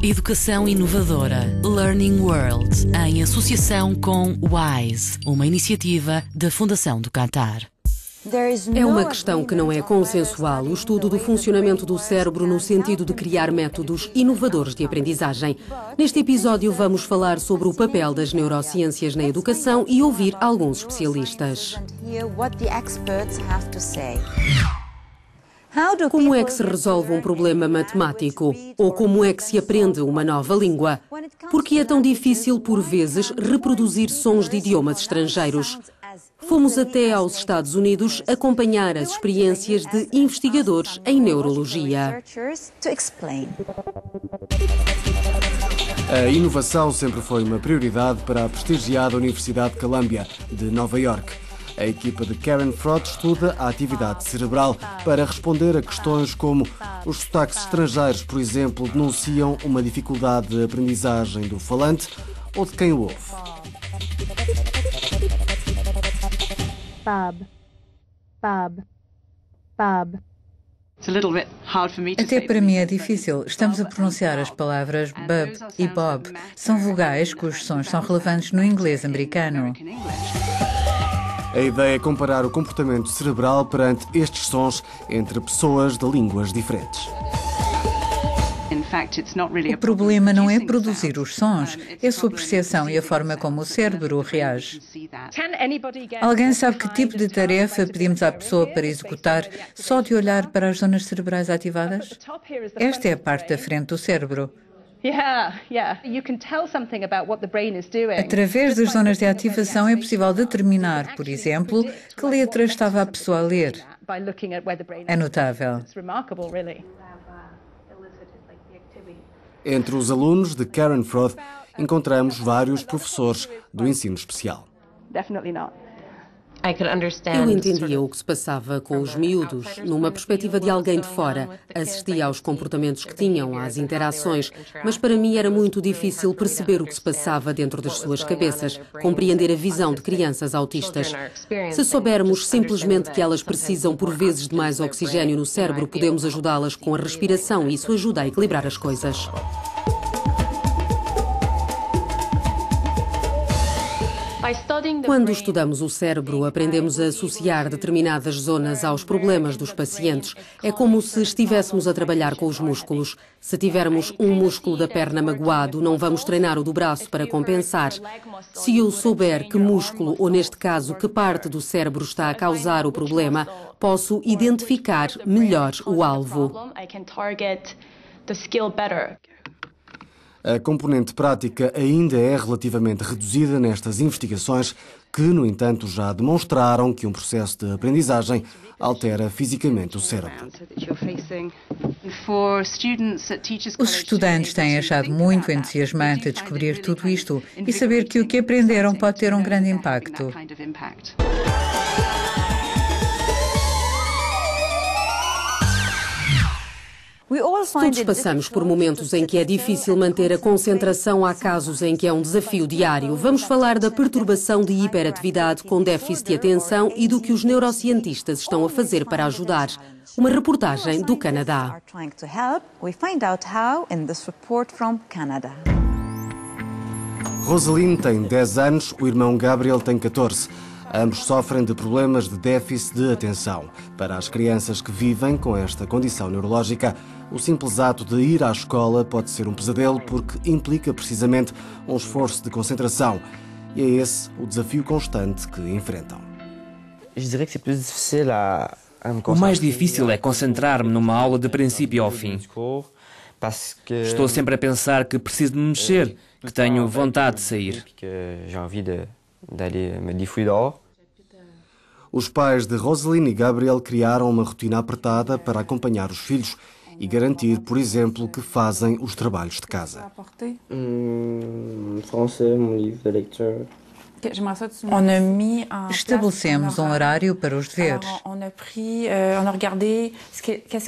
Educação inovadora Learning World, em associação com WISE, uma iniciativa da Fundação do Qatar. É uma questão que não é consensual, o estudo do funcionamento do cérebro no sentido de criar métodos inovadores de aprendizagem. Neste episódio vamos falar sobre o papel das neurociências na educação e ouvir alguns especialistas. Como é que se resolve um problema matemático? Ou como é que se aprende uma nova língua? Por que é tão difícil, por vezes, reproduzir sons de idiomas estrangeiros? Fomos até aos Estados Unidos acompanhar as experiências de investigadores em neurologia. A inovação sempre foi uma prioridade para a prestigiada Universidade de Columbia, de Nova York. A equipa de Karen Frott estuda a atividade cerebral para responder a questões como os sotaques estrangeiros, por exemplo, denunciam uma dificuldade de aprendizagem do falante ou de quem o ouve. Até para mim é difícil. Estamos a pronunciar as palavras bub e bob. São vogais cujos sons são relevantes no inglês americano. A ideia é comparar o comportamento cerebral perante estes sons entre pessoas de línguas diferentes. O problema não é produzir os sons, é a sua percepção e a forma como o cérebro reage. Alguém sabe que tipo de tarefa pedimos à pessoa para executar só de olhar para as zonas cerebrais ativadas? Esta é a parte da frente do cérebro. Através das zonas de ativação é possível determinar, por exemplo, que letra estava a pessoa a ler. É notável. Entre os alunos de Karen Frott encontramos vários professores do ensino especial. Eu entendia o que se passava com os miúdos, numa perspectiva de alguém de fora. Assistia aos comportamentos que tinham, às interações, mas para mim era muito difícil perceber o que se passava dentro das suas cabeças, compreender a visão de crianças autistas. Se soubermos simplesmente que elas precisam por vezes de mais oxigênio no cérebro, podemos ajudá-las com a respiração e isso ajuda a equilibrar as coisas. Quando estudamos o cérebro, aprendemos a associar determinadas zonas aos problemas dos pacientes. É como se estivéssemos a trabalhar com os músculos. Se tivermos um músculo da perna magoado, não vamos treinar o do braço para compensar. Se eu souber que músculo, ou neste caso, que parte do cérebro está a causar o problema, posso identificar melhor o alvo. A componente prática ainda é relativamente reduzida nestas investigações que, no entanto, já demonstraram que um processo de aprendizagem altera fisicamente o cérebro. Os estudantes têm achado muito entusiasmante descobrir tudo isto e saber que o que aprenderam pode ter um grande impacto. Todos passamos por momentos em que é difícil manter a concentração. Há casos em que é um desafio diário. Vamos falar da perturbação de hiperatividade com déficit de atenção e do que os neurocientistas estão a fazer para ajudar. Uma reportagem do Canadá. Rosaline tem 10 anos, o irmão Gabriel tem 14. Ambos sofrem de problemas de déficit de atenção. Para as crianças que vivem com esta condição neurológica, o simples ato de ir à escola pode ser um pesadelo porque implica precisamente um esforço de concentração. E é esse o desafio constante que enfrentam. O mais difícil é concentrar-me numa aula de princípio ao fim. Estou sempre a pensar que preciso de me mexer, que tenho vontade de sair. Os pais de Rosaline e Gabriel criaram uma rotina apertada para acompanhar os filhos e garantir, por exemplo, que fazem os trabalhos de casa. Estabelecemos um horário para os deveres.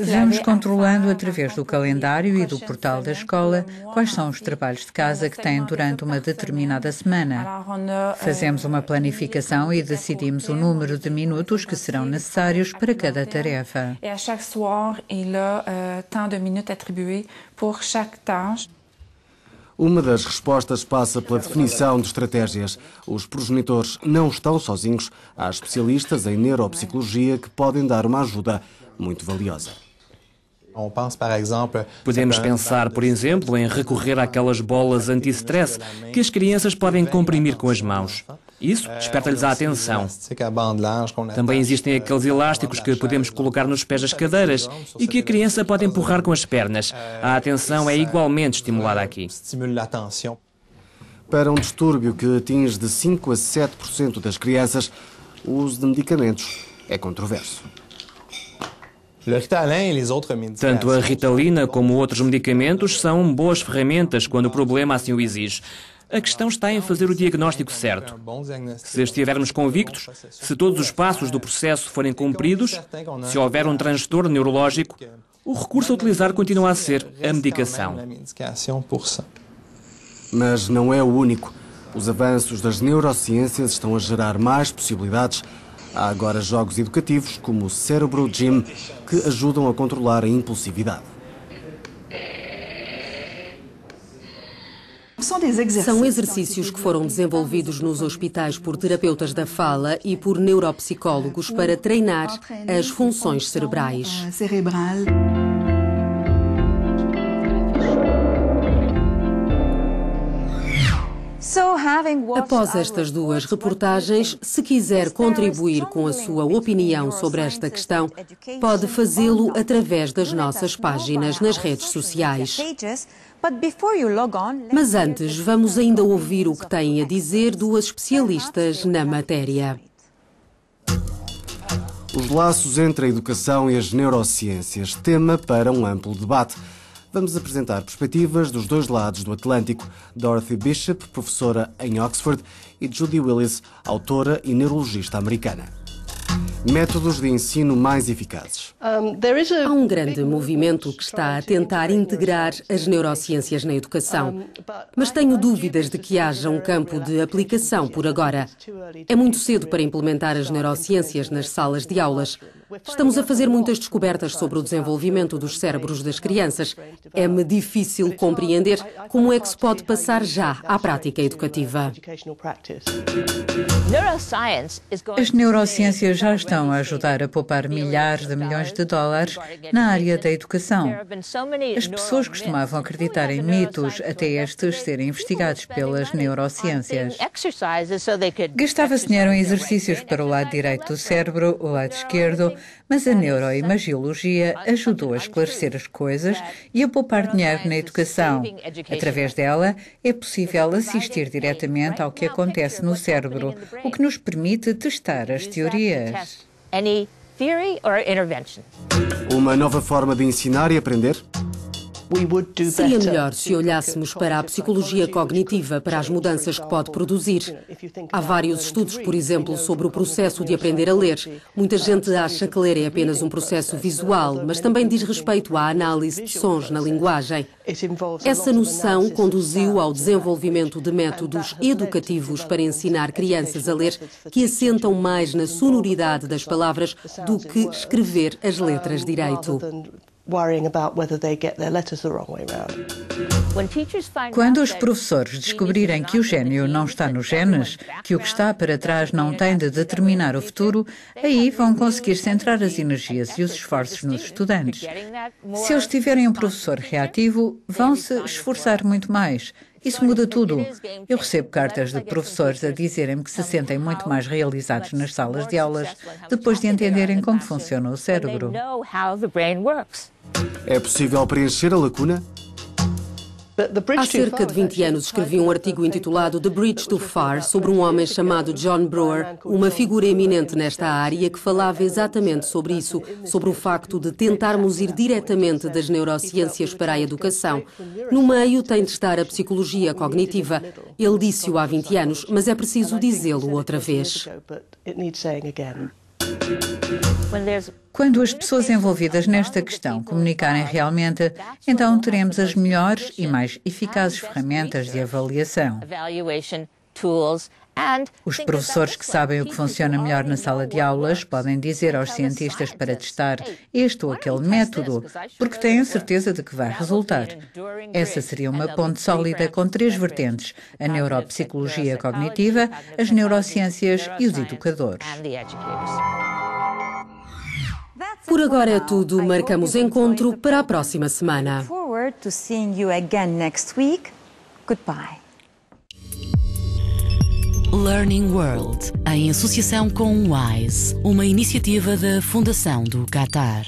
Vamos controlando através do calendário e do portal da escola quais são os trabalhos de casa que têm durante uma determinada semana. Fazemos uma planificação e decidimos o número de minutos que serão necessários para cada tarefa. Uma das respostas passa pela definição de estratégias. Os progenitores não estão sozinhos. Há especialistas em neuropsicologia que podem dar uma ajuda muito valiosa. Podemos pensar, por exemplo, em recorrer àquelas bolas anti-stress que as crianças podem comprimir com as mãos. Isso desperta-lhes a atenção. Também existem aqueles elásticos que podemos colocar nos pés das cadeiras e que a criança pode empurrar com as pernas. A atenção é igualmente estimulada aqui. Para um distúrbio que atinge de 5 a 7% das crianças, o uso de medicamentos é controverso. Tanto a Ritalina como outros medicamentos são boas ferramentas quando o problema assim o exige. A questão está em fazer o diagnóstico certo. Se estivermos convictos, se todos os passos do processo forem cumpridos, se houver um transtorno neurológico, o recurso a utilizar continua a ser a medicação. Mas não é o único. Os avanços das neurociências estão a gerar mais possibilidades. Há agora jogos educativos, como o Cérebro Gym, que ajudam a controlar a impulsividade. São exercícios que foram desenvolvidos nos hospitais por terapeutas da fala e por neuropsicólogos para treinar as funções cerebrais. Após estas duas reportagens, se quiser contribuir com a sua opinião sobre esta questão, pode fazê-lo através das nossas páginas nas redes sociais. Mas antes, vamos ainda ouvir o que têm a dizer duas especialistas na matéria. Os laços entre a educação e as neurociências, tema para um amplo debate. Vamos apresentar perspectivas dos dois lados do Atlântico. Dorothy Bishop, professora em Oxford, e Judy Willis, autora e neurologista americana. Métodos de ensino mais eficazes. Há um grande movimento que está a tentar integrar as neurociências na educação, mas tenho dúvidas de que haja um campo de aplicação por agora. É muito cedo para implementar as neurociências nas salas de aulas. Estamos a fazer muitas descobertas sobre o desenvolvimento dos cérebros das crianças. É-me difícil compreender como é que se pode passar já à prática educativa. As neurociências já estão a ajudar a poupar milhares de milhões de dólares na área da educação. As pessoas costumavam acreditar em mitos até estes serem investigados pelas neurociências. Gastava-se dinheiro em exercícios para o lado direito do cérebro, o lado esquerdo, mas a neuroimagiologia ajudou a esclarecer as coisas e a poupar dinheiro na educação. Através dela, é possível assistir diretamente ao que acontece no cérebro, o que nos permite testar as teorias. Uma nova forma de ensinar e aprender? Seria melhor se olhássemos para a psicologia cognitiva, para as mudanças que pode produzir. Há vários estudos, por exemplo, sobre o processo de aprender a ler. Muita gente acha que ler é apenas um processo visual, mas também diz respeito à análise de sons na linguagem. Essa noção conduziu ao desenvolvimento de métodos educativos para ensinar crianças a ler que assentam mais na sonoridade das palavras do que escrever as letras direito. Quando os professores descobrirem que o gênio não está nos genes, que o que está para trás não tem de determinar o futuro, aí vão conseguir centrar as energias e os esforços nos estudantes. Se eles tiverem um professor reativo, vão se esforçar muito mais. Isso muda tudo. Eu recebo cartas de professores a dizerem-me que se sentem muito mais realizados nas salas de aulas depois de entenderem como funciona o cérebro. É possível preencher a lacuna? Há cerca de 20 anos escrevi um artigo intitulado The Bridge Too Far sobre um homem chamado John Brewer, uma figura eminente nesta área que falava exatamente sobre isso, sobre o facto de tentarmos ir diretamente das neurociências para a educação. No meio tem de estar a psicologia cognitiva. Ele disse-o há 20 anos, mas é preciso dizê-lo outra vez. Quando as pessoas envolvidas nesta questão comunicarem realmente, então teremos as melhores e mais eficazes ferramentas de avaliação. Os professores que sabem o que funciona melhor na sala de aulas podem dizer aos cientistas para testar este ou aquele método, porque têm a certeza de que vai resultar. Essa seria uma ponte sólida com 3 vertentes: a neuropsicologia cognitiva, as neurociências e os educadores. Por agora é tudo. Marcamos encontro para a próxima semana. Learning World, em associação com WISE, uma iniciativa da Fundação do Qatar.